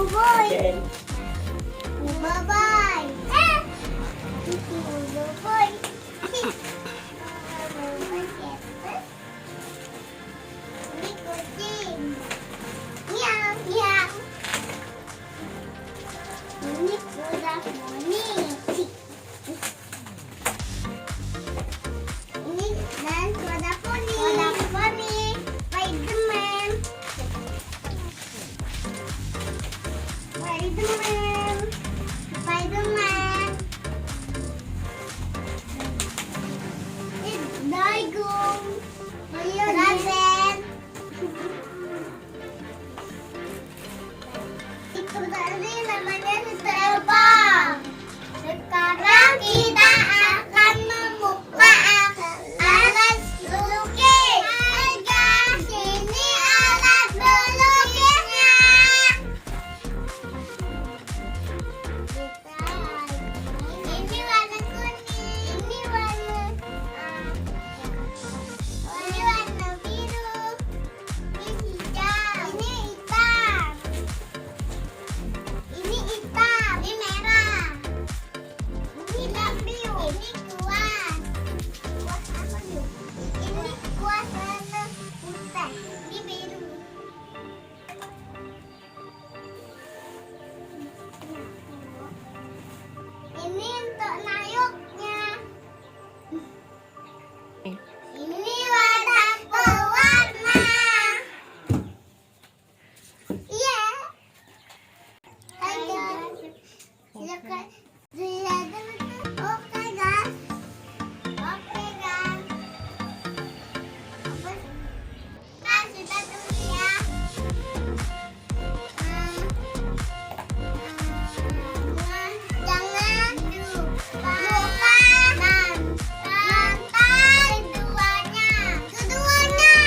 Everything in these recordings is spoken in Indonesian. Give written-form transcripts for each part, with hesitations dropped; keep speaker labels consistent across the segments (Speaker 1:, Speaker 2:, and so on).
Speaker 1: Bye-bye. Bye-bye. Bye-bye. Ini kucing. Miau, miau. Ini kuda poni. Ini dan kuda poni. Kuda poni. Spiderman. Spiderman. Spiderman. Ini Daigong. Raven. Itu tadi namanya Sterofoam. Sekarang kita akan membuka alat lukis. Hai guys, ini alat melukisnya. Ini warna kuning, ini warna biru, ini hijau, ini hitam. Ini hitam, ini merah. Ini biru, ini kuas. Kuas apa yuk? Ini kuas warna putih, ini biru. Ini untuk nayuknya. Ini warna pewarna. Iya. Hai guys. Silakan lihat dulu. Oke guys. Oke guys. Nah, sudah dulu ya. Jangan lupa nonton keduanya.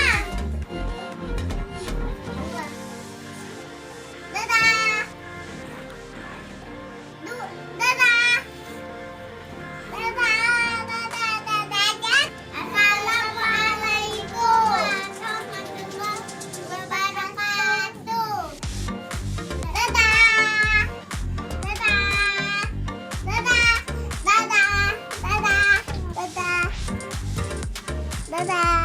Speaker 1: Dadah. Dadah. Dadah. Assalamualaikum warahmatullahi wabarakatuh. Dadah. Dadah. Dadah. Dadah. Dadah. Dadah. Dadah.